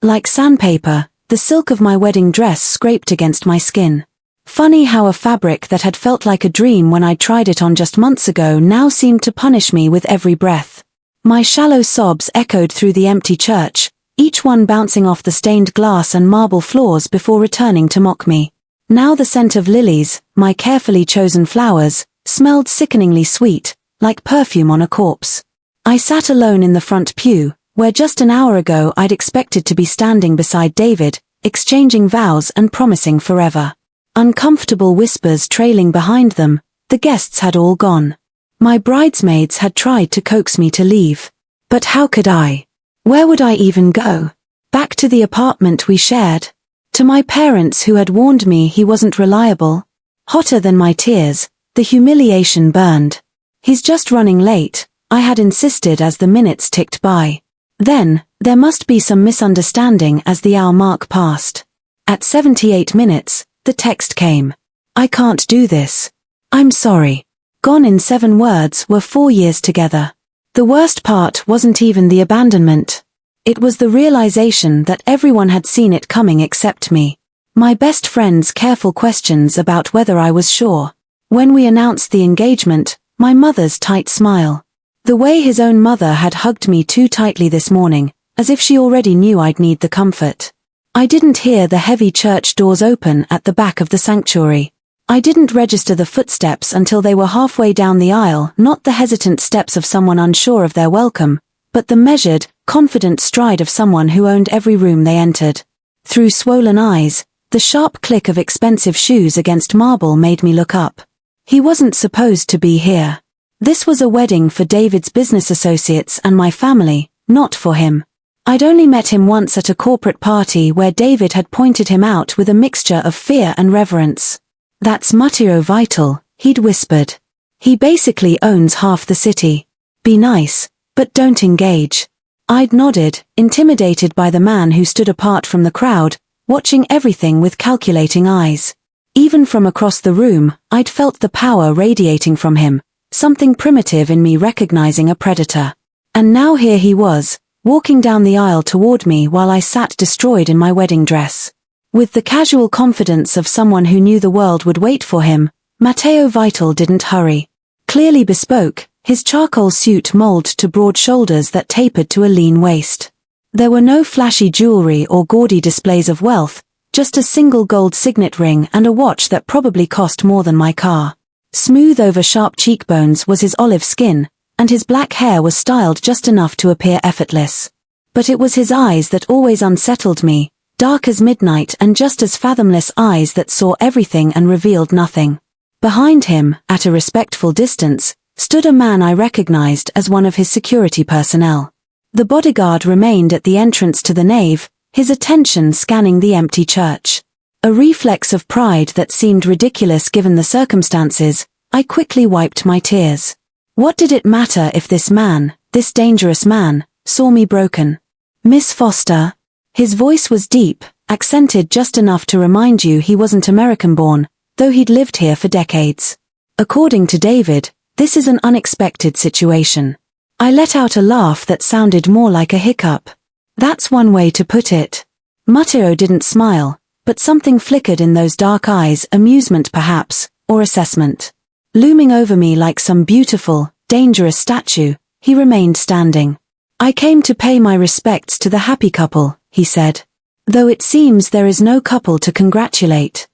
Like sandpaper, the silk of my wedding dress scraped against my skin. Funny how a fabric that had felt like a dream when I tried it on just months ago now seemed to punish me with every breath. My shallow sobs echoed through the empty church, each one bouncing off the stained glass and marble floors before returning to mock me. Now the scent of lilies, my carefully chosen flowers, smelled sickeningly sweet, like perfume on a corpse. I sat alone in the front pew, where just an hour ago I'd expected to be standing beside David, exchanging vows and promising forever. Uncomfortable whispers trailing behind them, the guests had all gone. My bridesmaids had tried to coax me to leave. But how could I? Where would I even go? Back to the apartment we shared? To my parents who had warned me he wasn't reliable? Hotter than my tears, the humiliation burned. He's just running late, I had insisted as the minutes ticked by. Then, there must be some misunderstanding as the hour mark passed. At 78 minutes, the text came. I can't do this. I'm sorry. Gone in 7 words were 4 years together. The worst part wasn't even the abandonment. It was the realization that everyone had seen it coming except me. My best friend's careful questions about whether I was sure. When we announced the engagement, my mother's tight smile. The way his own mother had hugged me too tightly this morning, as if she already knew I'd need the comfort. I didn't hear the heavy church doors open at the back of the sanctuary. I didn't register the footsteps until they were halfway down the aisle, not the hesitant steps of someone unsure of their welcome, but the measured, confident stride of someone who owned every room they entered. Through swollen eyes, the sharp click of expensive shoes against marble made me look up. He wasn't supposed to be here. This was a wedding for David's business associates and my family, not for him. I'd only met him once at a corporate party where David had pointed him out with a mixture of fear and reverence. That's Matteo Vital, he'd whispered. He basically owns half the city. Be nice, but don't engage. I'd nodded, intimidated by the man who stood apart from the crowd, watching everything with calculating eyes. Even from across the room, I'd felt the power radiating from him, something primitive in me recognizing a predator. And now here he was, walking down the aisle toward me while I sat destroyed in my wedding dress. With the casual confidence of someone who knew the world would wait for him, Matteo Vital didn't hurry. Clearly bespoke, his charcoal suit molded to broad shoulders that tapered to a lean waist. There were no flashy jewelry or gaudy displays of wealth, just a single gold signet ring and a watch that probably cost more than my car. Smooth over sharp cheekbones was his olive skin, and his black hair was styled just enough to appear effortless. But it was his eyes that always unsettled me, dark as midnight and just as fathomless eyes that saw everything and revealed nothing. Behind him, at a respectful distance, stood a man I recognized as one of his security personnel. The bodyguard remained at the entrance to the nave, his attention scanning the empty church. A reflex of pride that seemed ridiculous given the circumstances, I quickly wiped my tears. What did it matter if this man, this dangerous man, saw me broken? Miss Foster. His voice was deep, accented just enough to remind you he wasn't American-born, though he'd lived here for decades. According to David, this is an unexpected situation. I let out a laugh that sounded more like a hiccup. That's one way to put it. Matteo didn't smile, but something flickered in those dark eyes, amusement perhaps, or assessment. Looming over me like some beautiful, dangerous statue, he remained standing. I came to pay my respects to the happy couple, he said. Though it seems there is no couple to congratulate.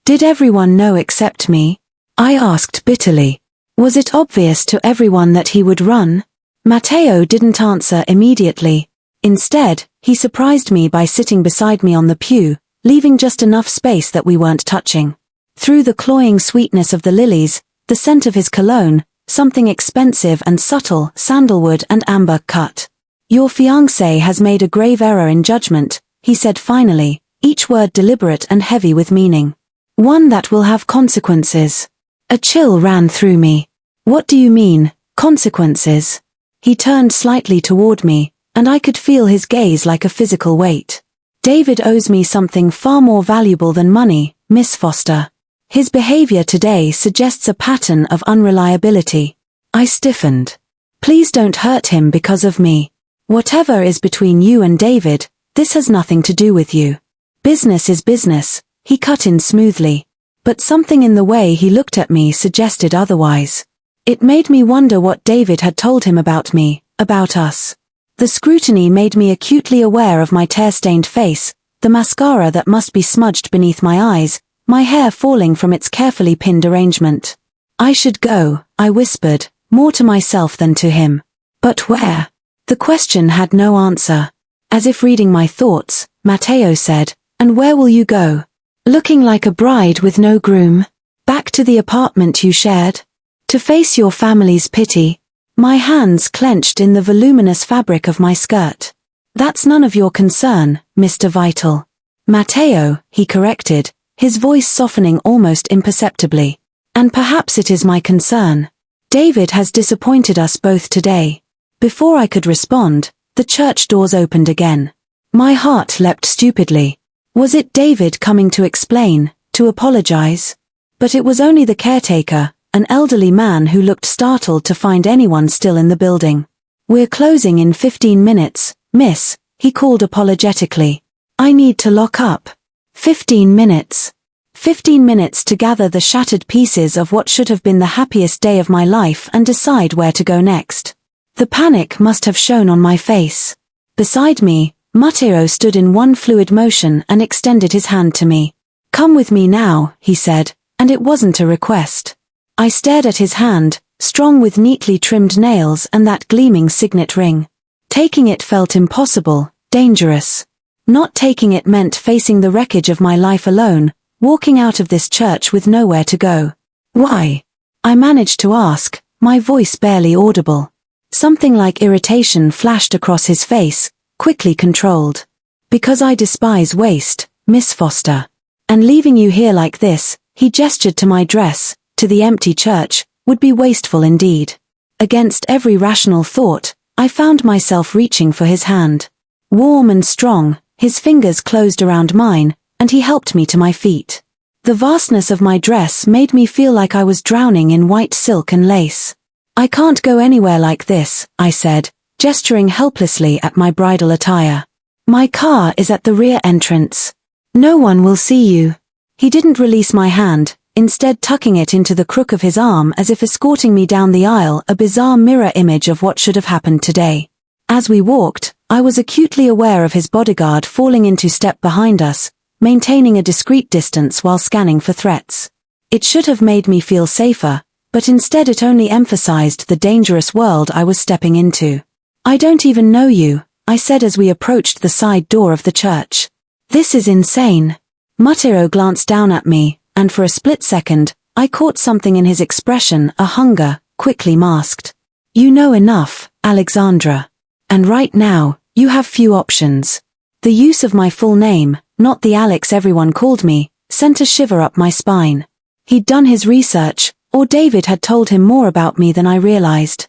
Did everyone know except me? I asked bitterly. Was it obvious to everyone that he would run? Matteo didn't answer immediately. Instead, he surprised me by sitting beside me on the pew, leaving just enough space that we weren't touching. Through the cloying sweetness of the lilies, the scent of his cologne, something expensive and subtle, sandalwood and amber cut. Your fiancé has made a grave error in judgment, he said finally, each word deliberate and heavy with meaning. One that will have consequences. A chill ran through me. What do you mean, consequences? He turned slightly toward me, and I could feel his gaze like a physical weight. David owes me something far more valuable than money, Miss Foster. His behavior today suggests a pattern of unreliability. I stiffened. Please don't hurt him because of me. Whatever is between you and David, This has nothing to do with you. Business is business, he cut in smoothly. But something in the way he looked at me suggested otherwise. It made me wonder what David had told him about me, about us. The scrutiny made me acutely aware of my tear-stained face, the mascara that must be smudged beneath my eyes, my hair falling from its carefully pinned arrangement. I should go, I whispered, more to myself than to him. But where? The question had no answer. As if reading my thoughts, Matteo said, "And where will you go? Looking like a bride with no groom? Back to the apartment you shared? To face your family's pity?" My hands clenched in the voluminous fabric of my skirt. "That's none of your concern, Mr. Vital." "Matteo," he corrected, his voice softening almost imperceptibly. "And perhaps it is my concern. David has disappointed us both today." Before I could respond, the church doors opened again. My heart leapt stupidly. Was it David coming to explain, to apologize? But it was only the caretaker, an elderly man who looked startled to find anyone still in the building. "We're closing in 15 minutes, miss," he called apologetically. "I need to lock up." 15 minutes. 15 minutes to gather the shattered pieces of what should have been the happiest day of my life and decide where to go next. The panic must have shown on my face. Beside me, Matteo stood in one fluid motion and extended his hand to me. "Come with me now," he said, and it wasn't a request. I stared at his hand, strong with neatly trimmed nails and that gleaming signet ring. Taking it felt impossible, dangerous. Not taking it meant facing the wreckage of my life alone, walking out of this church with nowhere to go. "Why?" I managed to ask, my voice barely audible. Something like irritation flashed across his face, quickly controlled. "Because I despise waste, Miss Foster. And leaving you here like this," he gestured to my dress, to the empty church, "would be wasteful indeed." Against every rational thought, I found myself reaching for his hand. Warm and strong, his fingers closed around mine, and he helped me to my feet. The vastness of my dress made me feel like I was drowning in white silk and lace. "I can't go anywhere like this," I said, gesturing helplessly at my bridal attire. "My car is at the rear entrance. No one will see you." He didn't release my hand, instead tucking it into the crook of his arm as if escorting me down the aisle, a bizarre mirror image of what should have happened today. As we walked, I was acutely aware of his bodyguard falling into step behind us, maintaining a discreet distance while scanning for threats. It should have made me feel safer, but instead it only emphasized the dangerous world I was stepping into. "I don't even know you," I said as we approached the side door of the church. "This is insane." Matteo glanced down at me, and for a split second, I caught something in his expression, a hunger, quickly masked. "You know enough, Alexandra. And right now, you have few options." The use of my full name, not the Alex everyone called me, sent a shiver up my spine. He'd done his research, or David had told him more about me than I realized.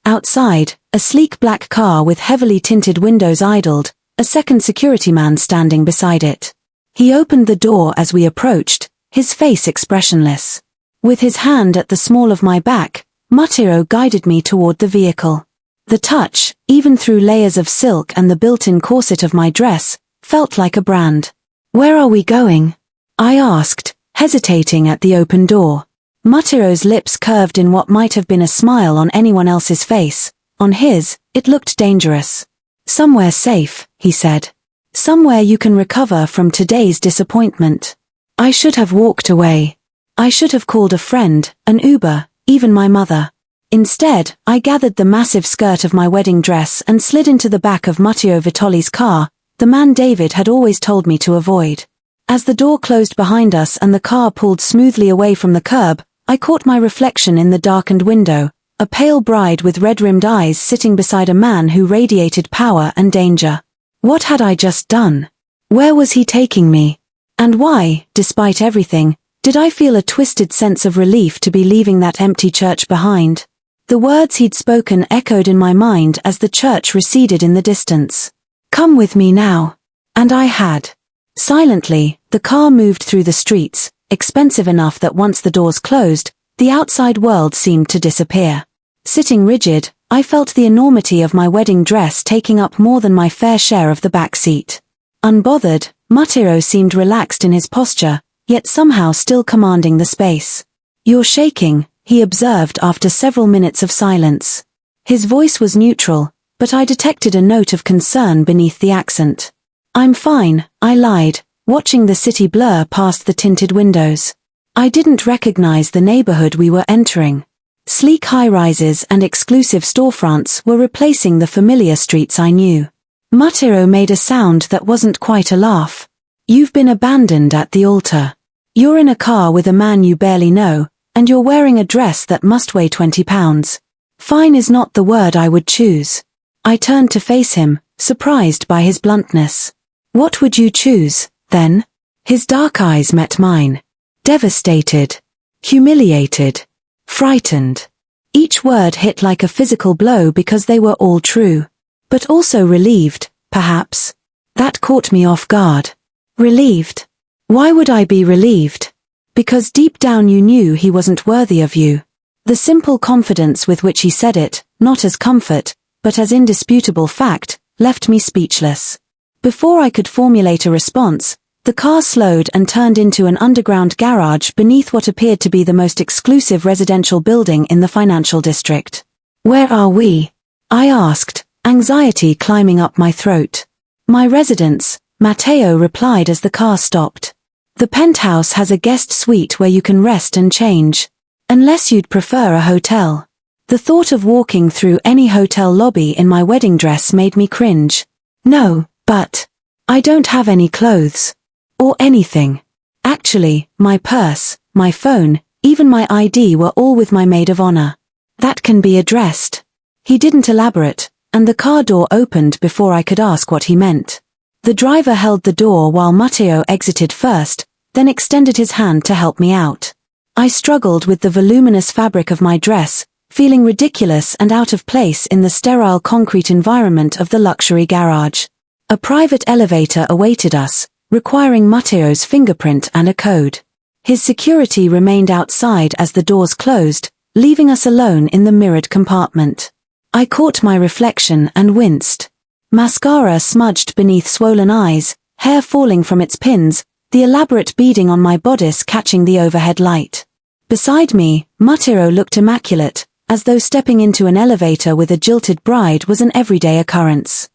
Outside, a sleek black car with heavily tinted windows idled, a second security man standing beside it. He opened the door as we approached, his face expressionless. With his hand at the small of my back, Matteo guided me toward the vehicle. The touch, even through layers of silk and the built-in corset of my dress, felt like a brand. "Where are we going?" I asked, hesitating at the open door. Matteo's lips curved in what might have been a smile on anyone else's face. On his, it looked dangerous. "Somewhere safe," he said. "Somewhere you can recover from today's disappointment." I should have walked away. I should have called a friend, an Uber, even my mother. Instead, I gathered the massive skirt of my wedding dress and slid into the back of Matteo Vitoli's car, the man David had always told me to avoid. As the door closed behind us and the car pulled smoothly away from the curb, I caught my reflection in the darkened window, a pale bride with red-rimmed eyes sitting beside a man who radiated power and danger. What had I just done? Where was he taking me? And why, despite everything, did I feel a twisted sense of relief to be leaving that empty church behind? The words he'd spoken echoed in my mind as the church receded in the distance. "Come with me now." And I had. Silently, the car moved through the streets, expensive enough that once the doors closed, the outside world seemed to disappear. Sitting rigid, I felt the enormity of my wedding dress taking up more than my fair share of the back seat. Unbothered, Matteo seemed relaxed in his posture, yet somehow still commanding the space. "You're shaking," he observed after several minutes of silence. His voice was neutral, but I detected a note of concern beneath the accent. "I'm fine," I lied, watching the city blur past the tinted windows. I didn't recognize the neighborhood we were entering. Sleek high-rises and exclusive storefronts were replacing the familiar streets I knew. Matteo made a sound that wasn't quite a laugh. "You've been abandoned at the altar. You're in a car with a man you barely know, and you're wearing a dress that must weigh 20 pounds. Fine is not the word I would choose." I turned to face him, surprised by his bluntness. "What would you choose, then?" His dark eyes met mine. Devastated. Humiliated. Frightened. Each word hit like a physical blow because they were all true. But also relieved, perhaps. That caught me off guard. Relieved? Why would I be relieved? Because deep down you knew he wasn't worthy of you. The simple confidence with which he said it, not as comfort, but as indisputable fact, left me speechless. Before I could formulate a response, the car slowed and turned into an underground garage beneath what appeared to be the most exclusive residential building in the financial district. "Where are we?" I asked, anxiety climbing up my throat. "My residence," Matteo replied as the car stopped. "The penthouse has a guest suite where you can rest and change. Unless you'd prefer a hotel." The thought of walking through any hotel lobby in my wedding dress made me cringe. "No, but I don't have any clothes. Or anything. Actually, my purse, my phone, even my ID were all with my maid of honor. That can be addressed." He didn't elaborate, and the car door opened before I could ask what he meant. The driver held the door while Matteo exited first, then extended his hand to help me out. I struggled with the voluminous fabric of my dress, feeling ridiculous and out of place in the sterile concrete environment of the luxury garage. A private elevator awaited us, requiring Matteo's fingerprint and a code. His security remained outside as the doors closed, leaving us alone in the mirrored compartment. I caught my reflection and winced. Mascara smudged beneath swollen eyes, hair falling from its pins, the elaborate beading on my bodice catching the overhead light. Beside me, Matteo looked immaculate, as though stepping into an elevator with a jilted bride was an everyday occurrence.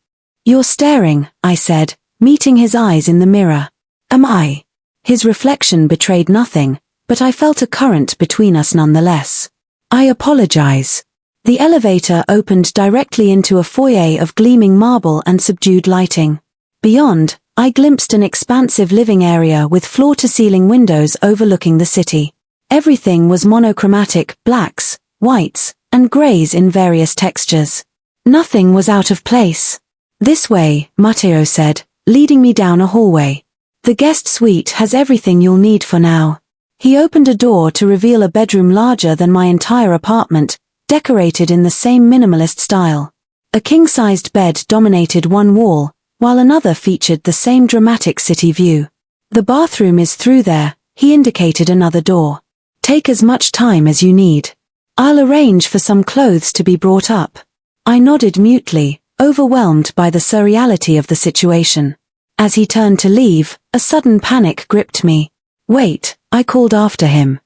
"You're staring," I said, meeting his eyes in the mirror. "Am I?" His reflection betrayed nothing, but I felt a current between us nonetheless. "I apologize." The elevator opened directly into a foyer of gleaming marble and subdued lighting. Beyond, I glimpsed an expansive living area with floor-to-ceiling windows overlooking the city. Everything was monochromatic, blacks, whites, and grays in various textures. Nothing was out of place. "This way," Matteo said, leading me down a hallway. "The guest suite has everything you'll need for now." He opened a door to reveal a bedroom larger than my entire apartment, decorated in the same minimalist style. A king-sized bed dominated one wall, while another featured the same dramatic city view. "The bathroom is through there," he indicated another door. "Take as much time as you need. I'll arrange for some clothes to be brought up." I nodded mutely, overwhelmed by the surreality of the situation. As he turned to leave, a sudden panic gripped me. "Wait," I called after him.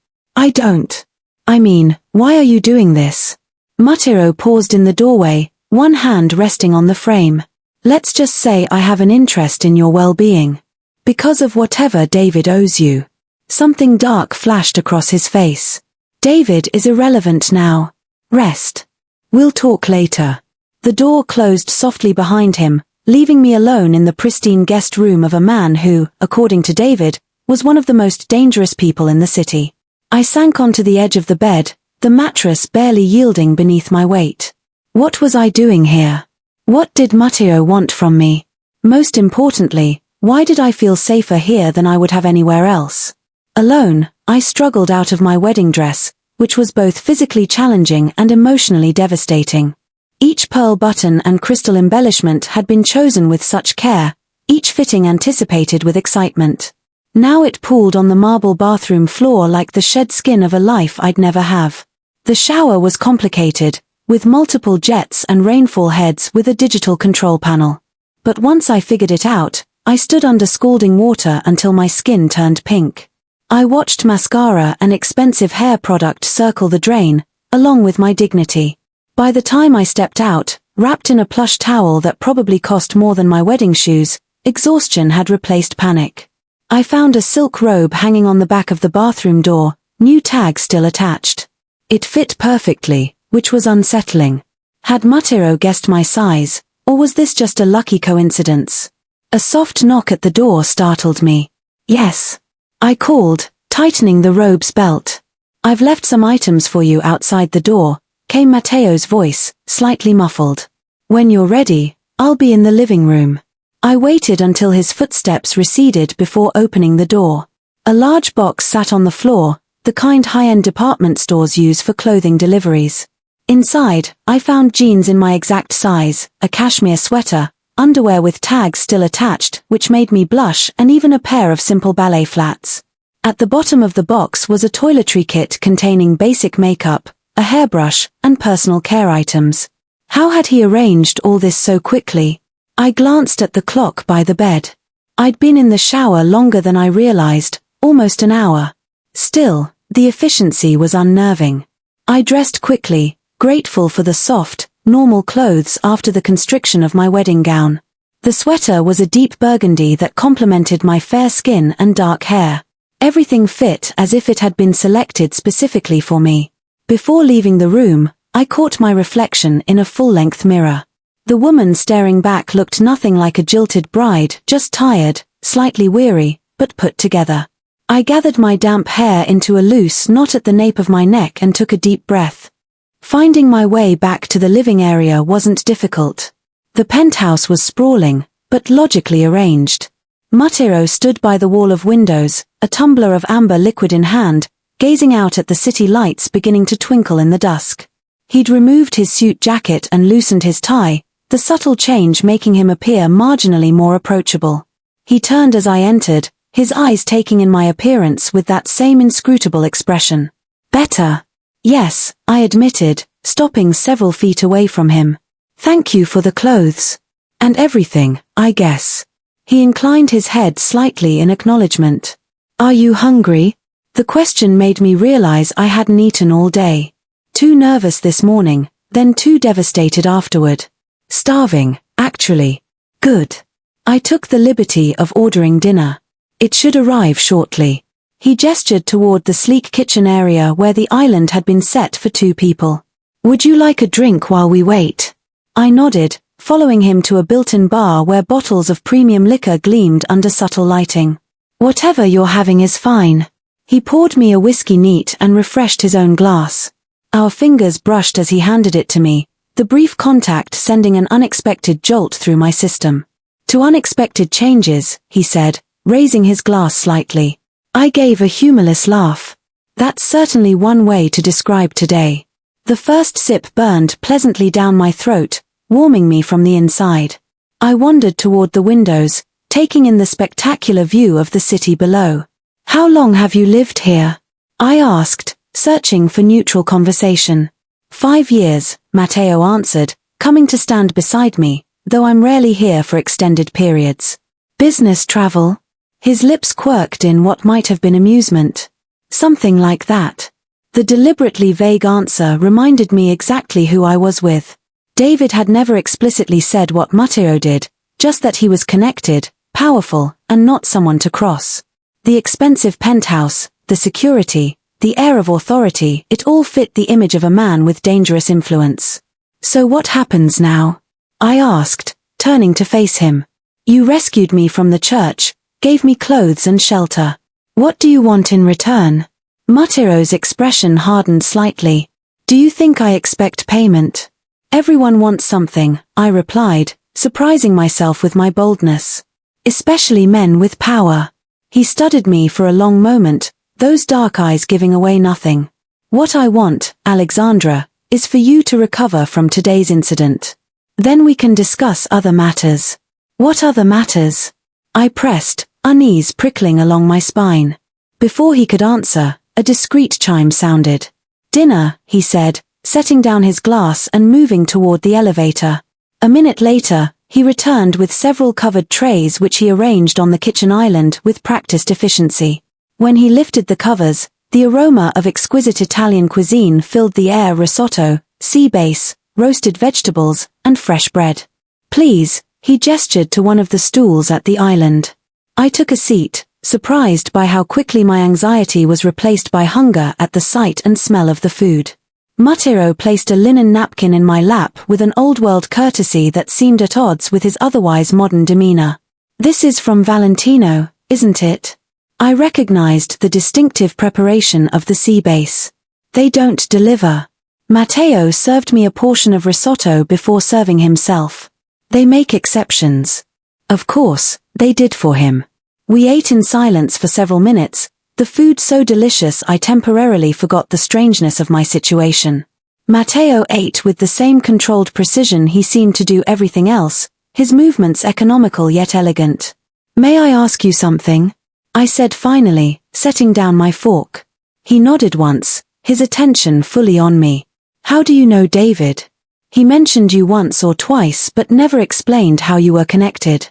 I mean, why are you doing this?" Matteo paused in the doorway, one hand resting on the frame. "Let's just say I have an interest in your well-being. Because of whatever David owes you." Something dark flashed across his face. "David is irrelevant now. Rest. We'll talk later." The door closed softly behind him, leaving me alone in the pristine guest room of a man who, according to David, was one of the most dangerous people in the city. I sank onto the edge of the bed, the mattress barely yielding beneath my weight. What was I doing here? What did Matteo want from me? Most importantly, why did I feel safer here than I would have anywhere else? Alone, I struggled out of my wedding dress, which was both physically challenging and emotionally devastating. Each pearl button and crystal embellishment had been chosen with such care, each fitting anticipated with excitement. Now it pooled on the marble bathroom floor like the shed skin of a life I'd never have. The shower was complicated, with multiple jets and rainfall heads with a digital control panel. But once I figured it out, I stood under scalding water until my skin turned pink. I watched mascara and expensive hair product circle the drain, along with my dignity. By the time I stepped out, wrapped in a plush towel that probably cost more than my wedding shoes, exhaustion had replaced panic. I found a silk robe hanging on the back of the bathroom door, new tag still attached. It fit perfectly, which was unsettling. Had Mateo guessed my size, or was this just a lucky coincidence? A soft knock at the door startled me. Yes, I called, tightening the robe's belt. I've left some items for you outside the door, came Mateo's voice, slightly muffled. When you're ready, I'll be in the living room. I waited until his footsteps receded before opening the door. A large box sat on the floor, the kind high-end department stores use for clothing deliveries. Inside, I found jeans in my exact size, a cashmere sweater, underwear with tags still attached, which made me blush, and even a pair of simple ballet flats. At the bottom of the box was a toiletry kit containing basic makeup, a hairbrush, and personal care items. How had he arranged all this so quickly? I glanced at the clock by the bed. I'd been in the shower longer than I realized, almost an hour. Still, the efficiency was unnerving. I dressed quickly, grateful for the soft, normal clothes after the constriction of my wedding gown. The sweater was a deep burgundy that complemented my fair skin and dark hair. Everything fit as if it had been selected specifically for me. Before leaving the room, I caught my reflection in a full-length mirror. The woman staring back looked nothing like a jilted bride, just tired, slightly weary, but put together. I gathered my damp hair into a loose knot at the nape of my neck and took a deep breath. Finding my way back to the living area wasn't difficult. The penthouse was sprawling, but logically arranged. Mateo stood by the wall of windows, a tumbler of amber liquid in hand, gazing out at the city lights beginning to twinkle in the dusk. He'd removed his suit jacket and loosened his tie, the subtle change making him appear marginally more approachable. He turned as I entered, his eyes taking in my appearance with that same inscrutable expression. Better. Yes, I admitted, stopping several feet away from him. Thank you for the clothes. And everything, I guess. He inclined his head slightly in acknowledgement. Are you hungry? The question made me realize I hadn't eaten all day. Too nervous this morning, then too devastated afterward. Starving, actually. Good. I took the liberty of ordering dinner. It should arrive shortly. He gestured toward the sleek kitchen area where the island had been set for 2 people. Would you like a drink while we wait? I nodded, following him to a built-in bar where bottles of premium liquor gleamed under subtle lighting. Whatever you're having is fine. He poured me a whiskey neat and refreshed his own glass. Our fingers brushed as he handed it to me, the brief contact sending an unexpected jolt through my system. To unexpected changes, he said, raising his glass slightly. I gave a humorless laugh. That's certainly one way to describe today. The first sip burned pleasantly down my throat, warming me from the inside. I wandered toward the windows, taking in the spectacular view of the city below. How long have you lived here? I asked, searching for neutral conversation. 5 years, Mateo answered, coming to stand beside me, though I'm rarely here for extended periods. Business travel? His lips quirked in what might have been amusement. Something like that. The deliberately vague answer reminded me exactly who I was with. David had never explicitly said what Mateo did, just that he was connected, powerful, and not someone to cross. The expensive penthouse, the security, the air of authority, it all fit the image of a man with dangerous influence. So what happens now? I asked, turning to face him. You rescued me from the church, gave me clothes and shelter. What do you want in return? Mateo's expression hardened slightly. Do you think I expect payment? Everyone wants something, I replied, surprising myself with my boldness. Especially men with power. He studied me for a long moment, those dark eyes giving away nothing. What I want, Alexandra, is for you to recover from today's incident. Then we can discuss other matters. What other matters? I pressed, unease prickling along my spine. Before he could answer, a discreet chime sounded. Dinner, he said, setting down his glass and moving toward the elevator. A minute later, He returned with several covered trays which he arranged on the kitchen island with practiced efficiency. When he lifted the covers, the aroma of exquisite Italian cuisine filled the air: risotto, sea bass, roasted vegetables, and fresh bread. "Please," he gestured to one of the stools at the island. I took a seat, surprised by how quickly my anxiety was replaced by hunger at the sight and smell of the food. Matteo placed a linen napkin in my lap with an old-world courtesy that seemed at odds with his otherwise modern demeanor. "This is from Valentino, isn't it?" I recognized the distinctive preparation of the sea bass. "They don't deliver." Matteo served me a portion of risotto before serving himself. "They make exceptions." Of course, they did for him. We ate in silence for several minutes, the food so delicious I temporarily forgot the strangeness of my situation. Matteo ate with the same controlled precision he seemed to do everything else, his movements economical yet elegant. "May I ask you something?" I said finally, setting down my fork. He nodded once, his attention fully on me. "How do you know David? He mentioned you once or twice but never explained how you were connected."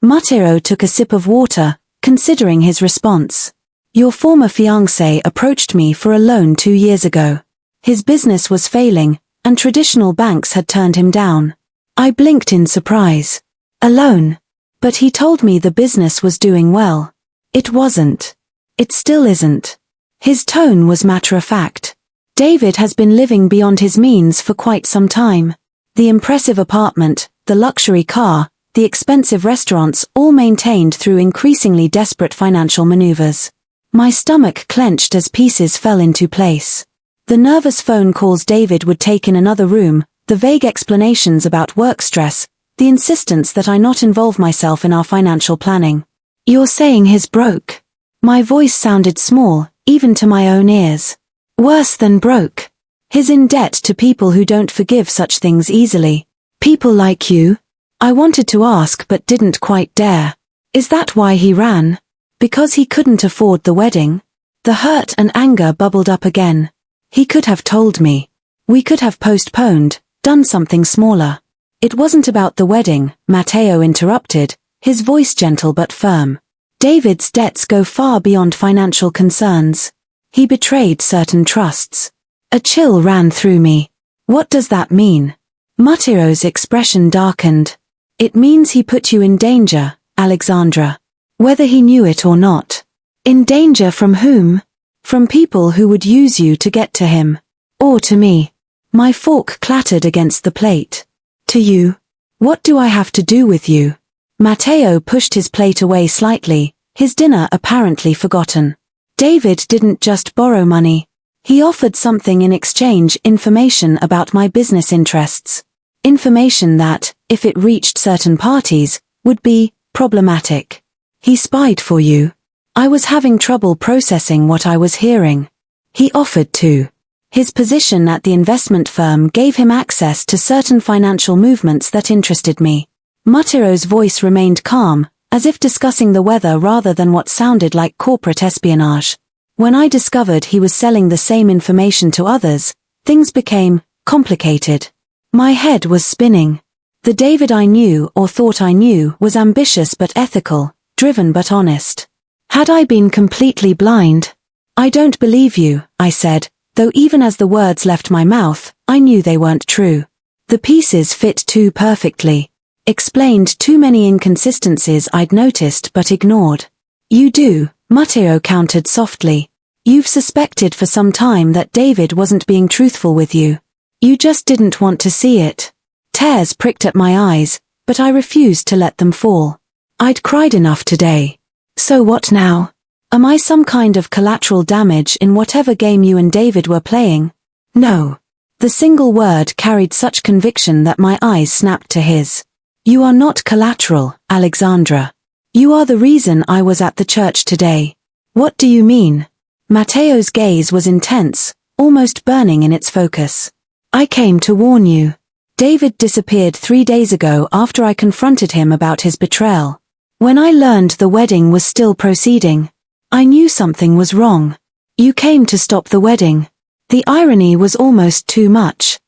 Matteo took a sip of water, considering his response. "Your former fiancé approached me for a loan 2 years ago. His business was failing, and traditional banks had turned him down." I blinked in surprise. "A loan? But he told me the business was doing well." "It wasn't. It still isn't." His tone was matter-of-fact. "David has been living beyond his means for quite some time. The impressive apartment, the luxury car, the expensive restaurants, all maintained through increasingly desperate financial maneuvers." My stomach clenched as pieces fell into place. The nervous phone calls David would take in another room, the vague explanations about work stress, the insistence that I not involve myself in our financial planning. "You're saying he's broke?" My voice sounded small, even to my own ears. "Worse than broke. He's in debt to people who don't forgive such things easily. People like you?" I wanted to ask but didn't quite dare. "Is that why he ran? Because he couldn't afford the wedding?" The hurt and anger bubbled up again. "He could have told me. We could have postponed, done something smaller." "It wasn't about the wedding," Matteo interrupted, his voice gentle but firm. "David's debts go far beyond financial concerns. He betrayed certain trusts." A chill ran through me. "What does that mean?" Matteo's expression darkened. "It means he put you in danger, Alexandra. Whether he knew it or not." "In danger from whom?" "From people who would use you to get to him. Or to me." My fork clattered against the plate. "To you? What do I have to do with you?" Matteo pushed his plate away slightly, his dinner apparently forgotten. "David didn't just borrow money. He offered something in exchange: information about my business interests. Information that, if it reached certain parties, would be problematic. He spied for you." I was having trouble processing what I was hearing. "He offered to." His position at the investment firm gave him access to certain financial movements that interested me. Matteo's voice remained calm, as if discussing the weather rather than what sounded like corporate espionage. When I discovered he was selling the same information to others, things became complicated. My head was spinning. The David I knew or thought I knew was ambitious but ethical, driven but honest. Had I been completely blind? "I don't believe you," I said, though even as the words left my mouth, I knew they weren't true. The pieces fit too perfectly. Explained too many inconsistencies I'd noticed but ignored. "You do," Matteo countered softly. "You've suspected for some time that David wasn't being truthful with you. You just didn't want to see it." Tears pricked at my eyes, but I refused to let them fall. I'd cried enough today. So what now? Am I some kind of collateral damage in whatever game you and David were playing? No. The single word carried such conviction that my eyes snapped to his. "You are not collateral, Alexandra. You are the reason I was at the church today." "What do you mean?" Matteo's gaze was intense, almost burning in its focus. "I came to warn you. David disappeared 3 days ago after I confronted him about his betrayal. When I learned the wedding was still proceeding, I knew something was wrong. You came to stop the wedding." The irony was almost too much.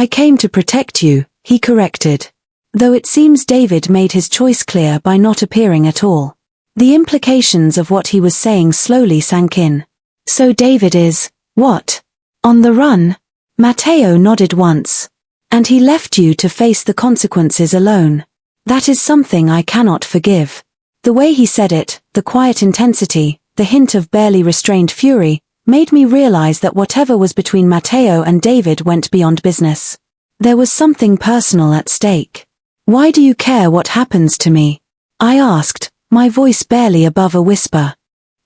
"I came to protect you," he corrected. though it seems David made his choice clear by not appearing at all. The implications of what he was saying slowly sank in. So David is, what? On the run? Matteo nodded once. And he left you to face the consequences alone. That is something I cannot forgive. The way he said it, the quiet intensity, the hint of barely restrained fury, made me realize that whatever was between Matteo and David went beyond business. There was something personal at stake. Why do you care what happens to me? I asked, my voice barely above a whisper.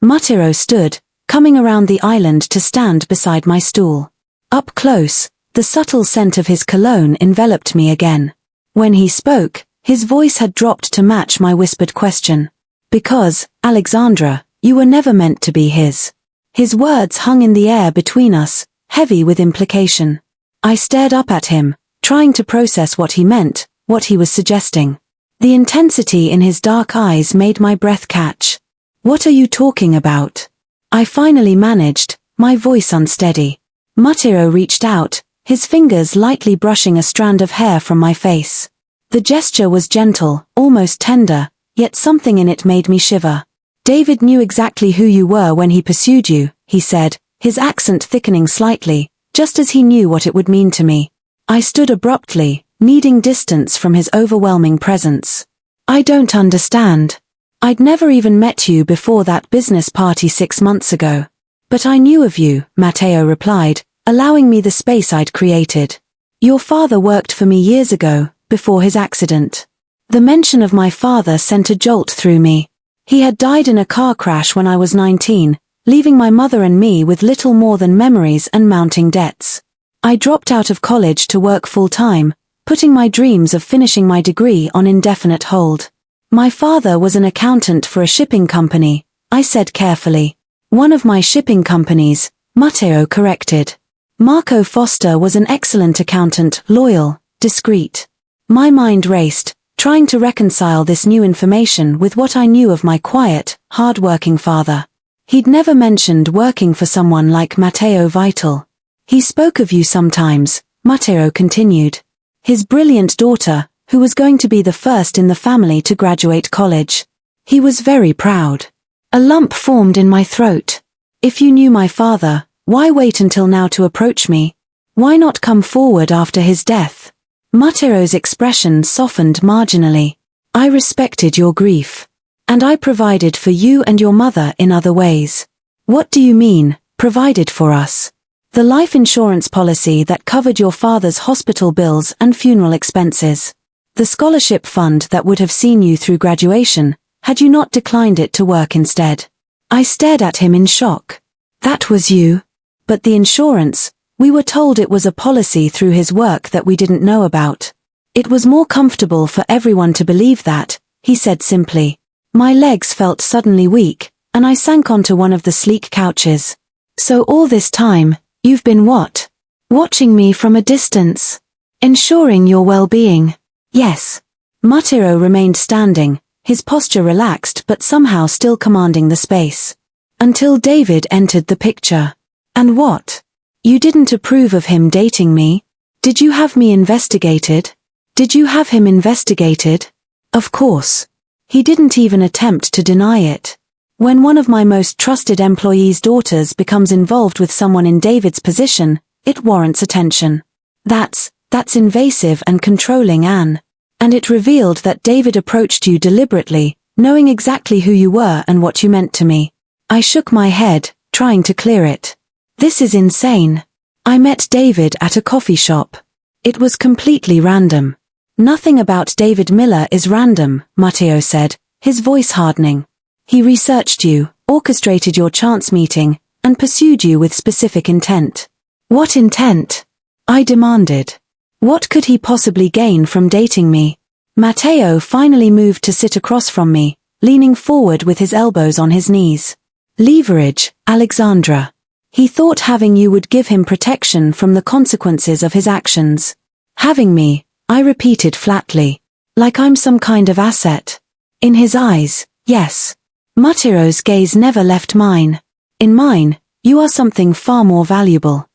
Matteo stood, coming around the island to stand beside my stool. Up close, the subtle scent of his cologne enveloped me again. When he spoke, his voice had dropped to match my whispered question. Because, Alexandra, you were never meant to be his. His words hung in the air between us, heavy with implication. I stared up at him, trying to process what he meant, what he was suggesting. The intensity in his dark eyes made my breath catch. What are you talking about? I finally managed, my voice unsteady. Matteo reached out, his fingers lightly brushing a strand of hair from my face. The gesture was gentle, almost tender, yet something in it made me shiver. David knew exactly who you were when he pursued you, he said, his accent thickening slightly, just as he knew what it would mean to me. I stood abruptly, needing distance from his overwhelming presence. I don't understand. I'd never even met you before that business party 6 months ago. But I knew of you, Matteo replied, allowing me the space I'd created. Your father worked for me years ago, before his accident. The mention of my father sent a jolt through me. He had died in a car crash when I was 19, leaving my mother and me with little more than memories and mounting debts. I dropped out of college to work full-time, putting my dreams of finishing my degree on indefinite hold. My father was an accountant for a shipping company, I said carefully. One of my shipping companies, Matteo corrected. Marco Foster was an excellent accountant, loyal, discreet. My mind raced, trying to reconcile this new information with what I knew of my quiet, hard-working father. He'd never mentioned working for someone like Matteo Vital. He spoke of you sometimes, Matteo continued. His brilliant daughter, who was going to be the first in the family to graduate college. He was very proud. A lump formed in my throat. If you knew my father, why wait until now to approach me? Why not come forward after his death? Matteo's expression softened marginally. I respected your grief. And I provided for you and your mother in other ways. What do you mean, provided for us? The life insurance policy that covered your father's hospital bills and funeral expenses. The scholarship fund that would have seen you through graduation, had you not declined it to work instead. I stared at him in shock. That was you. But the insurance, we were told it was a policy through his work that we didn't know about. It was more comfortable for everyone to believe that, he said simply. My legs felt suddenly weak, and I sank onto one of the sleek couches. So all this time, you've been what? Watching me from a distance. Ensuring your well-being. Yes. Matteo remained standing, his posture relaxed but somehow still commanding the space. Until David entered the picture. And what? You didn't approve of him dating me? Did you have me investigated? Did you have him investigated? Of course. He didn't even attempt to deny it. When one of my most trusted employees' daughters becomes involved with someone in David's position, it warrants attention. That's invasive and controlling, Anne. And it revealed that David approached you deliberately, knowing exactly who you were and what you meant to me. I shook my head, trying to clear it. This is insane. I met David at a coffee shop. It was completely random. Nothing about David Miller is random, Matteo said, his voice hardening. He researched you, orchestrated your chance meeting, and pursued you with specific intent. What intent? I demanded. What could he possibly gain from dating me? Matteo finally moved to sit across from me, leaning forward with his elbows on his knees. Leverage, Alexandra. He thought having you would give him protection from the consequences of his actions. Having me, I repeated flatly. Like I'm some kind of asset. In his eyes, yes. Matteo's gaze never left mine. In mine, you are something far more valuable.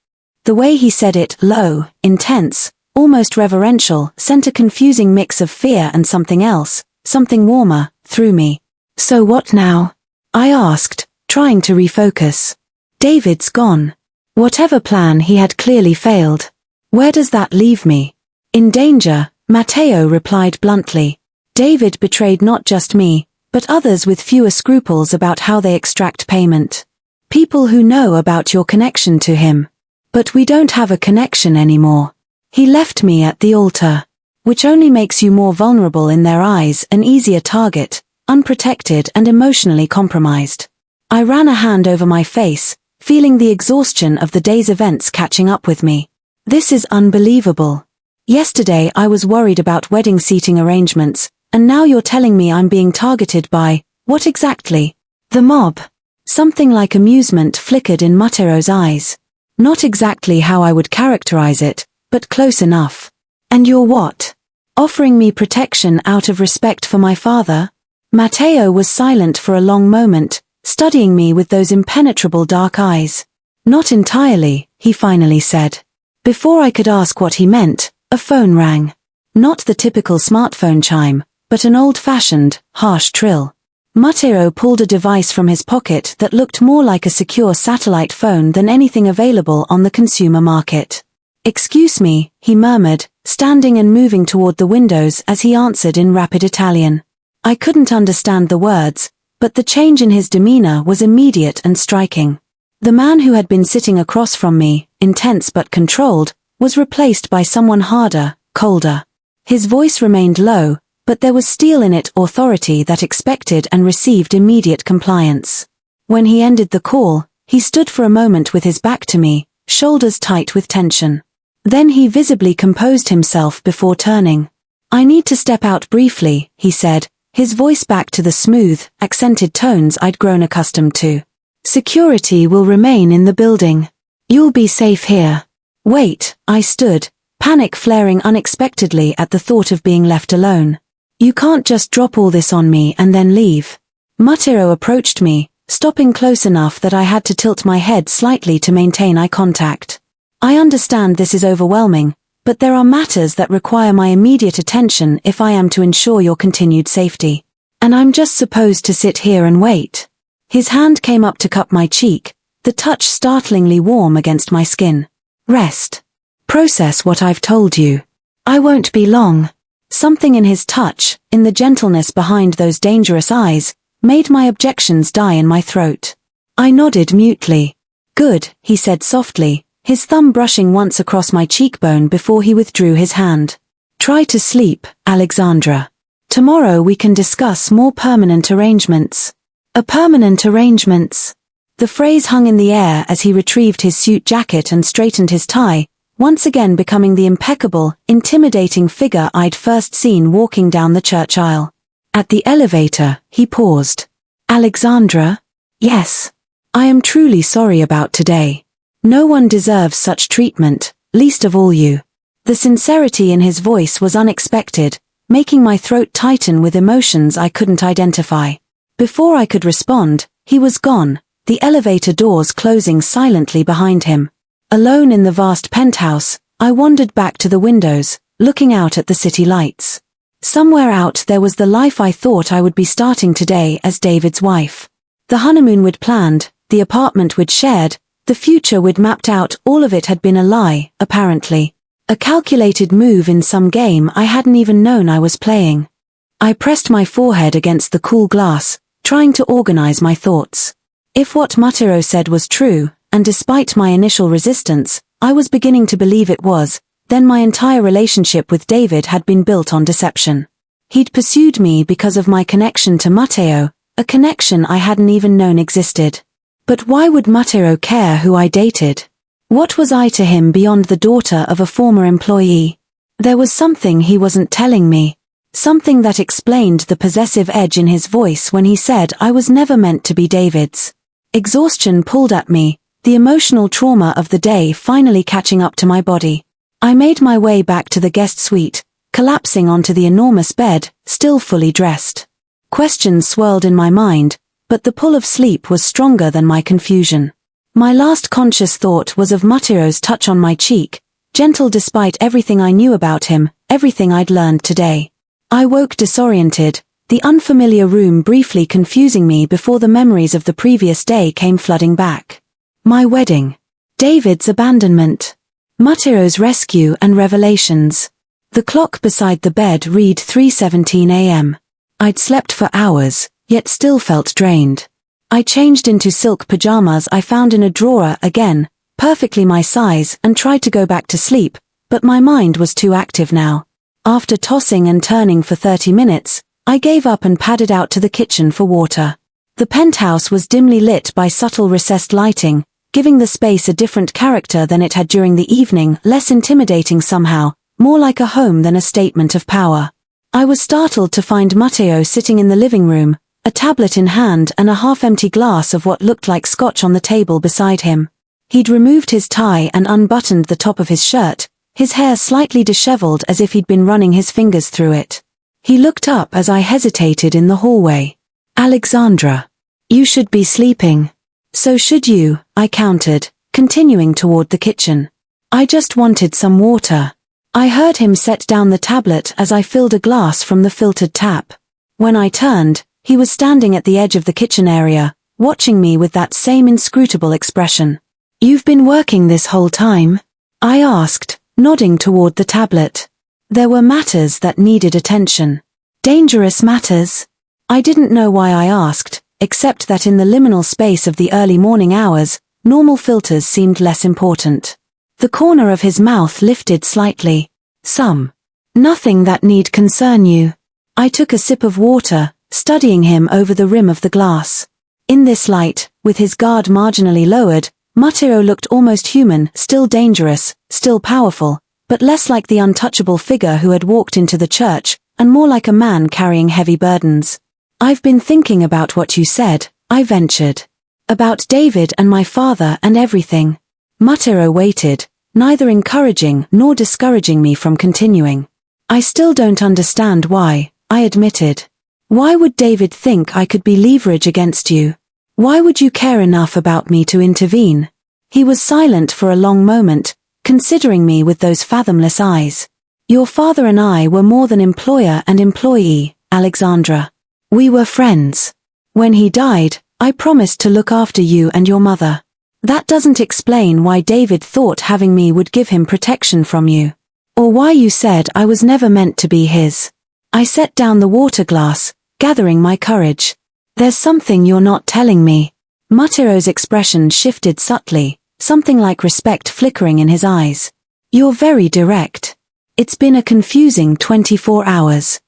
The way he said it, low, intense, almost reverential, sent a confusing mix of fear and something else, something warmer, through me. "So what now?" I asked, trying to refocus. "David's gone. Whatever plan he had clearly failed. Where does that leave me?" "In danger," Matteo replied bluntly. "David betrayed not just me, but others with fewer scruples about how they extract payment. People who know about your connection to him. But we don't have a connection anymore. He left me at the altar. Which only makes you more vulnerable in their eyes, an easier target, unprotected and emotionally compromised." I ran a hand over my face, feeling the exhaustion of the day's events catching up with me. This is unbelievable. Yesterday I was worried about wedding seating arrangements, and now you're telling me I'm being targeted by, what exactly? The mob. Something like amusement flickered in Matteo's eyes. Not exactly how I would characterize it, but close enough. "And you're what? Offering me protection out of respect for my father?" Matteo was silent for a long moment, studying me with those impenetrable dark eyes. "Not entirely," he finally said. Before I could ask what he meant, a phone rang. Not the typical smartphone chime, but an old-fashioned, harsh trill. Matteo pulled a device from his pocket that looked more like a secure satellite phone than anything available on the consumer market. "Excuse me," he murmured, standing and moving toward the windows as he answered in rapid Italian. I couldn't understand the words, but the change in his demeanor was immediate and striking. The man who had been sitting across from me, intense but controlled, was replaced by someone harder, colder. His voice remained low, but there was steel in it, authority that expected and received immediate compliance. When he ended the call, he stood for a moment with his back to me, shoulders tight with tension. Then he visibly composed himself before turning. "I need to step out briefly," he said, his voice back to the smooth, accented tones I'd grown accustomed to. "Security will remain in the building. You'll be safe here." "Wait," I stood, panic flaring unexpectedly at the thought of being left alone. "You can't just drop all this on me and then leave." Matteo approached me, stopping close enough that I had to tilt my head slightly to maintain eye contact. "I understand this is overwhelming, but there are matters that require my immediate attention if I am to ensure your continued safety. And I'm just supposed to sit here and wait." His hand came up to cup my cheek, the touch startlingly warm against my skin. "Rest. Process what I've told you. I won't be long." Something in his touch, in the gentleness behind those dangerous eyes, made my objections die in my throat. I nodded mutely. "Good," he said softly, his thumb brushing once across my cheekbone before he withdrew his hand. "Try to sleep, Alexandra. Tomorrow we can discuss more permanent arrangements." "A permanent arrangements?" The phrase hung in the air as he retrieved his suit jacket and straightened his tie, once again becoming the impeccable, intimidating figure I'd first seen walking down the church aisle. At the elevator, he paused. "Alexandra?" "Yes. I am truly sorry about today. No one deserves such treatment, least of all you." The sincerity in his voice was unexpected, making my throat tighten with emotions I couldn't identify. Before I could respond, he was gone, the elevator doors closing silently behind him. Alone in the vast penthouse, I wandered back to the windows, looking out at the city lights. Somewhere out there was the life I thought I would be starting today as David's wife. The honeymoon we'd planned, the apartment we'd shared, the future we'd mapped out, all of it had been a lie, apparently. A calculated move in some game I hadn't even known I was playing. I pressed my forehead against the cool glass, trying to organize my thoughts. If what Matteo said was true, and despite my initial resistance, I was beginning to believe it was, then my entire relationship with David had been built on deception. He'd pursued me because of my connection to Matteo, a connection I hadn't even known existed. But why would Matteo care who I dated? What was I to him beyond the daughter of a former employee? There was something he wasn't telling me. Something that explained the possessive edge in his voice when he said I was never meant to be David's. Exhaustion pulled at me, the emotional trauma of the day finally catching up to my body. I made my way back to the guest suite, collapsing onto the enormous bed, still fully dressed. Questions swirled in my mind, but the pull of sleep was stronger than my confusion. My last conscious thought was of Matteo's touch on my cheek, gentle despite everything I knew about him, everything I'd learned today. I woke disoriented, the unfamiliar room briefly confusing me before the memories of the previous day came flooding back. My wedding. David's abandonment. Matteo's rescue and revelations. The clock beside the bed read 3:17 a.m. I'd slept for hours, yet still felt drained. I changed into silk pajamas I found in a drawer again, perfectly my size, and tried to go back to sleep, but my mind was too active now. After tossing and turning for 30 minutes, I gave up and padded out to the kitchen for water. The penthouse was dimly lit by subtle recessed lighting, giving the space a different character than it had during the evening, less intimidating somehow, more like a home than a statement of power. I was startled to find Matteo sitting in the living room, a tablet in hand and a half-empty glass of what looked like scotch on the table beside him. He'd removed his tie and unbuttoned the top of his shirt, his hair slightly disheveled as if he'd been running his fingers through it. He looked up as I hesitated in the hallway. "Alexandra. You should be sleeping." "So should you," I countered, continuing toward the kitchen. "I just wanted some water." I heard him set down the tablet as I filled a glass from the filtered tap. When I turned, he was standing at the edge of the kitchen area, watching me with that same inscrutable expression. "You've been working this whole time?" I asked, nodding toward the tablet. There were matters that needed attention. Dangerous matters? I didn't know why I asked, except that in the liminal space of the early morning hours, normal filters seemed less important. The corner of his mouth lifted slightly. "Some. Nothing that need concern you." I took a sip of water, studying him over the rim of the glass. In this light, with his guard marginally lowered, Matteo looked almost human, still dangerous, still powerful, but less like the untouchable figure who had walked into the church, and more like a man carrying heavy burdens. "I've been thinking about what you said," I ventured. "About David and my father and everything." Matteo waited, neither encouraging nor discouraging me from continuing. "I still don't understand why," I admitted. "Why would David think I could be leverage against you? Why would you care enough about me to intervene?" He was silent for a long moment, considering me with those fathomless eyes. "Your father and I were more than employer and employee, Alexandra. We were friends. When he died, I promised to look after you and your mother. That doesn't explain why David thought having me would give him protection from you. Or why you said I was never meant to be his." I set down the water glass, gathering my courage. "There's something you're not telling me." Matteo's expression shifted subtly, something like respect flickering in his eyes. "You're very direct. It's been a confusing 24 hours.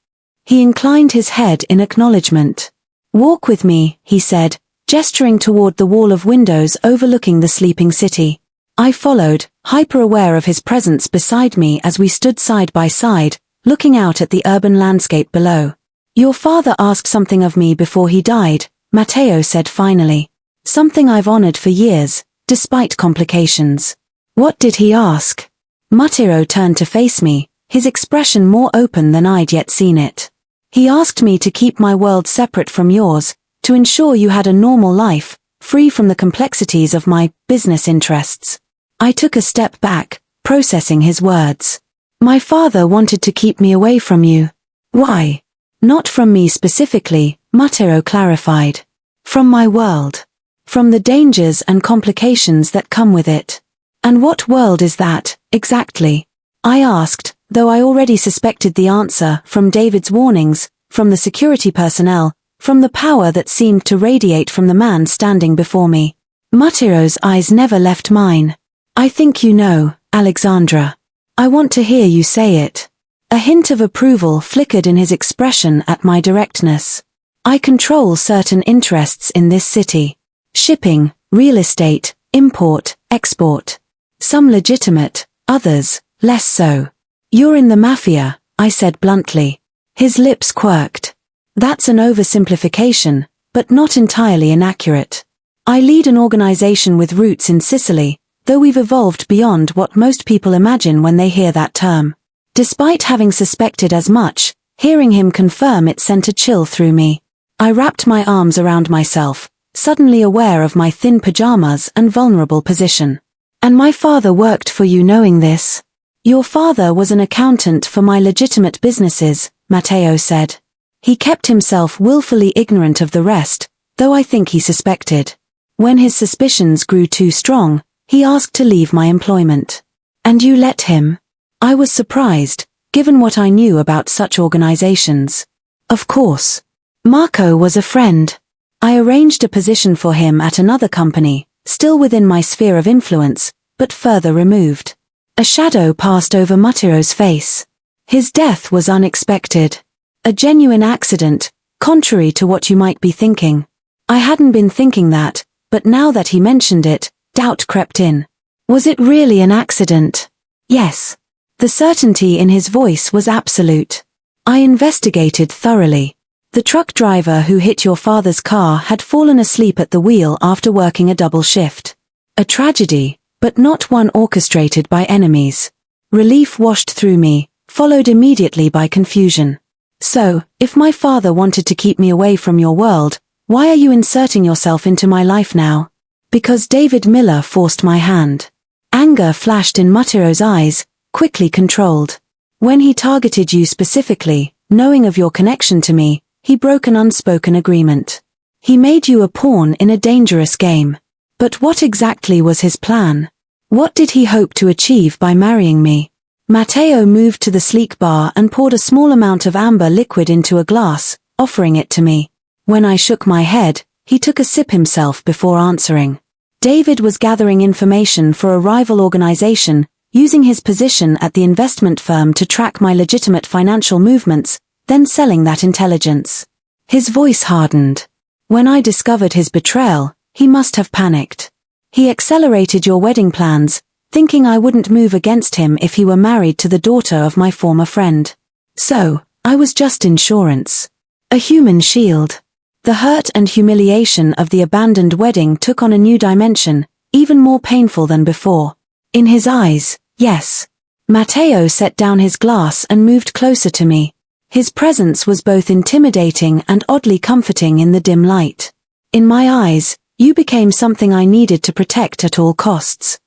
He inclined his head in acknowledgement. "Walk with me," he said, gesturing toward the wall of windows overlooking the sleeping city. I followed, hyper-aware of his presence beside me as we stood side by side, looking out at the urban landscape below. "Your father asked something of me before he died," Matteo said finally. "Something I've honored for years, despite complications." "What did he ask?" Matteo turned to face me, his expression more open than I'd yet seen it. "He asked me to keep my world separate from yours, to ensure you had a normal life, free from the complexities of my business interests." I took a step back, processing his words. "My father wanted to keep me away from you." "Why?" "Not from me specifically," Matteo clarified. "From my world. From the dangers and complications that come with it." "And what world is that, exactly?" I asked, though I already suspected the answer, from David's warnings, from the security personnel, from the power that seemed to radiate from the man standing before me. Matteo's eyes never left mine. "I think you know, Alexandra. I want to hear you say it." A hint of approval flickered in his expression at my directness. "I control certain interests in this city. Shipping, real estate, import, export. Some legitimate, others, less so." "You're in the mafia," I said bluntly. His lips quirked. "That's an oversimplification, but not entirely inaccurate. I lead an organization with roots in Sicily, though we've evolved beyond what most people imagine when they hear that term." Despite having suspected as much, hearing him confirm it sent a chill through me. I wrapped my arms around myself, suddenly aware of my thin pajamas and vulnerable position. "And my father worked for you knowing this?" Your father was an accountant for my legitimate businesses, Matteo said. He kept himself willfully ignorant of the rest, though I think he suspected. When his suspicions grew too strong, he asked to leave my employment. And you let him? I was surprised, given what I knew about such organizations. Of course. Marco was a friend. I arranged a position for him at another company, still within my sphere of influence, but further removed. A shadow passed over Matteo's face. His death was unexpected. A genuine accident, contrary to what you might be thinking. I hadn't been thinking that, but now that he mentioned it, doubt crept in. Was it really an accident? Yes. The certainty in his voice was absolute. I investigated thoroughly. The truck driver who hit your father's car had fallen asleep at the wheel after working a double shift. A tragedy, but not one orchestrated by enemies. Relief washed through me, followed immediately by confusion. So, if my father wanted to keep me away from your world, why are you inserting yourself into my life now? Because David Miller forced my hand. Anger flashed in Matteo's eyes, quickly controlled. When he targeted you specifically, knowing of your connection to me, he broke an unspoken agreement. He made you a pawn in a dangerous game. But what exactly was his plan? What did he hope to achieve by marrying me? Matteo moved to the sleek bar and poured a small amount of amber liquid into a glass, offering it to me. When I shook my head, he took a sip himself before answering. David was gathering information for a rival organization, using his position at the investment firm to track my legitimate financial movements, then selling that intelligence. His voice hardened. When I discovered his betrayal, he must have panicked. He accelerated your wedding plans, thinking I wouldn't move against him if he were married to the daughter of my former friend. So, I was just insurance. A human shield. The hurt and humiliation of the abandoned wedding took on a new dimension, even more painful than before. In his eyes, yes. Matteo set down his glass and moved closer to me. His presence was both intimidating and oddly comforting in the dim light. In my eyes, you became something I needed to protect at all costs.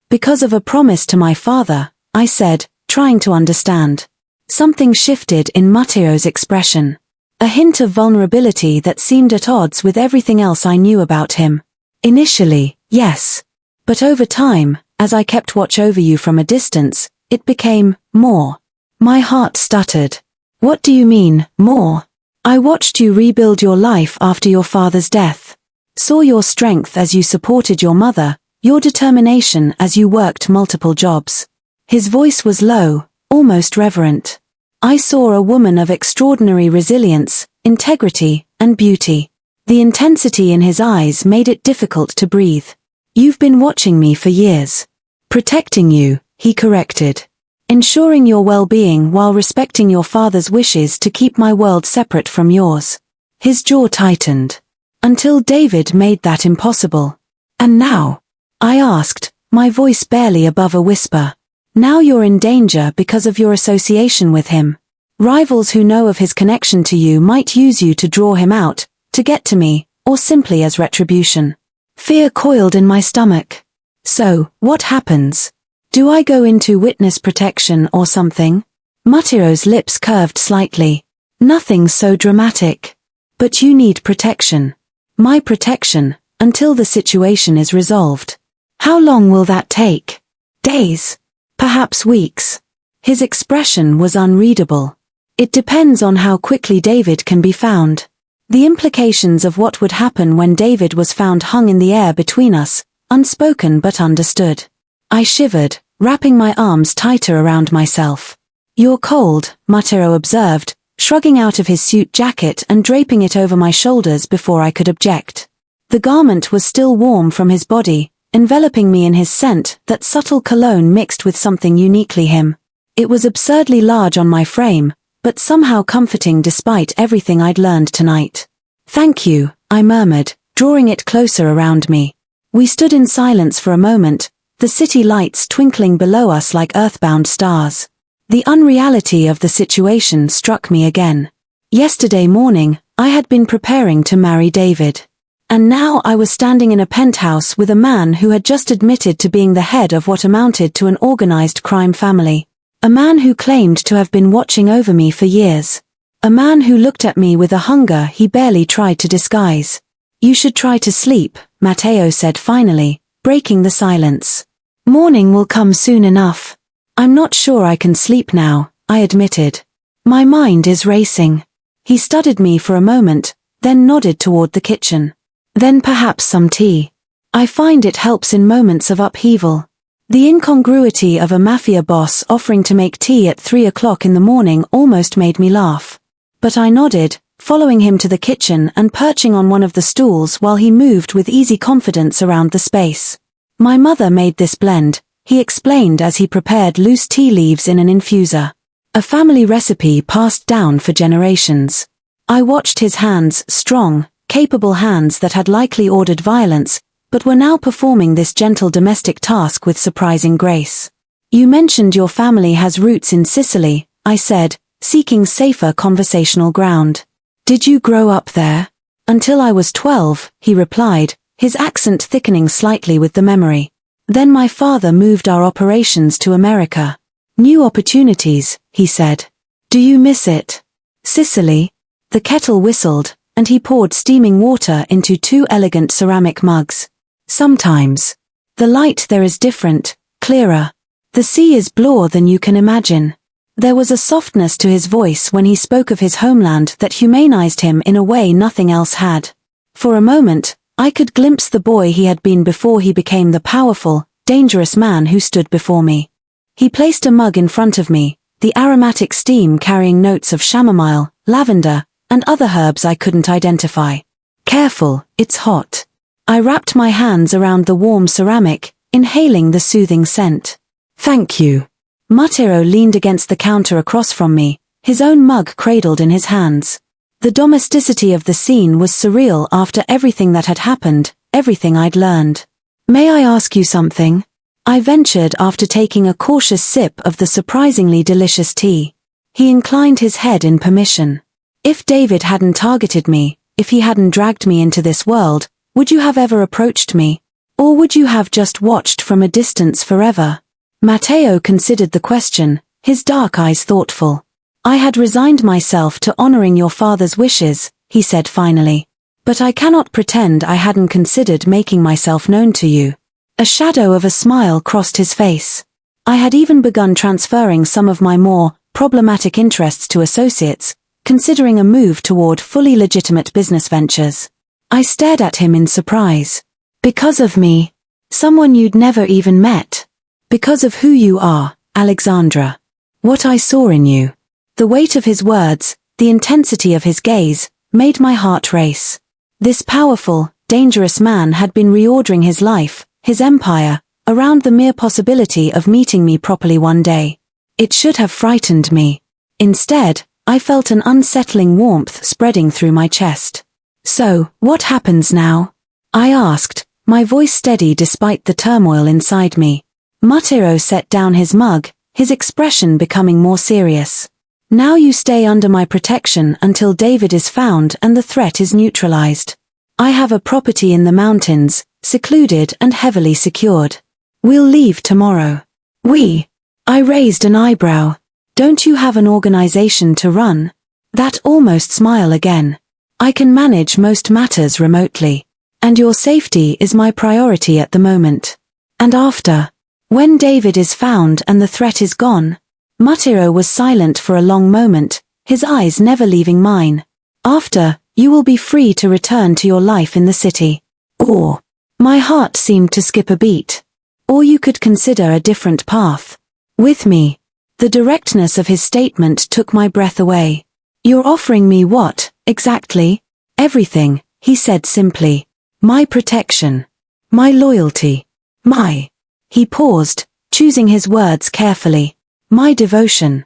Because of a promise to my father, I said, trying to understand. Something shifted in Matteo's expression. A hint of vulnerability that seemed at odds with everything else I knew about him. Initially, yes. But over time, as I kept watch over you from a distance, it became more. My heart stuttered. What do you mean, more? I watched you rebuild your life after your father's death. Saw your strength as you supported your mother, your determination as you worked multiple jobs. His voice was low, almost reverent. I saw a woman of extraordinary resilience, integrity, and beauty. The intensity in his eyes made it difficult to breathe. You've been watching me for years. Protecting you, he corrected. Ensuring your well-being while respecting your father's wishes to keep my world separate from yours. His jaw tightened. Until David made that impossible. And now? I asked, my voice barely above a whisper. Now you're in danger because of your association with him. Rivals who know of his connection to you might use you to draw him out, to get to me, or simply as retribution. Fear coiled in my stomach. So, what happens? Do I go into witness protection or something? Matteo's lips curved slightly. Nothing so dramatic. But you need protection. My protection, until the situation is resolved. How long will that take? Days? Perhaps weeks. His expression was unreadable. It depends on how quickly David can be found. The implications of what would happen when David was found hung in the air between us, unspoken but understood. I shivered, wrapping my arms tighter around myself. You're cold, Matteo observed, shrugging out of his suit jacket and draping it over my shoulders before I could object. The garment was still warm from his body, enveloping me in his scent, that subtle cologne mixed with something uniquely him. It was absurdly large on my frame, but somehow comforting despite everything I'd learned tonight. Thank you, I murmured, drawing it closer around me. We stood in silence for a moment, the city lights twinkling below us like earthbound stars. The unreality of the situation struck me again. Yesterday morning, I had been preparing to marry David. And now I was standing in a penthouse with a man who had just admitted to being the head of what amounted to an organized crime family. A man who claimed to have been watching over me for years. A man who looked at me with a hunger he barely tried to disguise. You should try to sleep, Matteo said finally, breaking the silence. Morning will come soon enough. I'm not sure I can sleep now, I admitted. My mind is racing. He studied me for a moment, then nodded toward the kitchen. Then perhaps some tea. I find it helps in moments of upheaval. The incongruity of a mafia boss offering to make tea at 3 o'clock in the morning almost made me laugh. But I nodded, following him to the kitchen and perching on one of the stools while he moved with easy confidence around the space. My mother made this blend, he explained as he prepared loose tea leaves in an infuser. A family recipe passed down for generations. I watched his hands, strong, capable hands that had likely ordered violence, but were now performing this gentle domestic task with surprising grace. You mentioned your family has roots in Sicily, I said, seeking safer conversational ground. Did you grow up there? Until I was 12, he replied, his accent thickening slightly with the memory. Then my father moved our operations to America. New opportunities, he said. Do you miss it? Sicily? The kettle whistled, and he poured steaming water into 2 elegant ceramic mugs. Sometimes. The light there is different, clearer. The sea is bluer than you can imagine. There was a softness to his voice when he spoke of his homeland that humanized him in a way nothing else had. For a moment, I could glimpse the boy he had been before he became the powerful, dangerous man who stood before me. He placed a mug in front of me, the aromatic steam carrying notes of chamomile, lavender, and other herbs I couldn't identify. Careful, it's hot. I wrapped my hands around the warm ceramic, inhaling the soothing scent. Thank you. Matteo leaned against the counter across from me, his own mug cradled in his hands. The domesticity of the scene was surreal after everything that had happened, everything I'd learned. May I ask you something? I ventured after taking a cautious sip of the surprisingly delicious tea. He inclined his head in permission. If David hadn't targeted me, if he hadn't dragged me into this world, would you have ever approached me? Or would you have just watched from a distance forever? Matteo considered the question, his dark eyes thoughtful. I had resigned myself to honoring your father's wishes, he said finally. But I cannot pretend I hadn't considered making myself known to you. A shadow of a smile crossed his face. I had even begun transferring some of my more problematic interests to associates, considering a move toward fully legitimate business ventures. I stared at him in surprise. Because of me? Someone you'd never even met? Because of who you are, Alexandra. What I saw in you. The weight of his words, the intensity of his gaze, made my heart race. This powerful, dangerous man had been reordering his life, his empire, around the mere possibility of meeting me properly one day. It should have frightened me. Instead, I felt an unsettling warmth spreading through my chest. So, what happens now? I asked, my voice steady despite the turmoil inside me. Matteo set down his mug, his expression becoming more serious. Now you stay under my protection until David is found and the threat is neutralized. I have a property in the mountains, secluded and heavily secured. We'll leave tomorrow. We? I raised an eyebrow. Don't you have an organization to run? That almost smile again. I can manage most matters remotely. And your safety is my priority at the moment. And after? When David is found and the threat is gone? Matteo was silent for a long moment, his eyes never leaving mine. After, you will be free to return to your life in the city. Or, my heart seemed to skip a beat. Or you could consider a different path. With me. The directness of his statement took my breath away. You're offering me what, exactly? Everything, he said simply. My protection. My loyalty. My. He paused, choosing his words carefully. My devotion.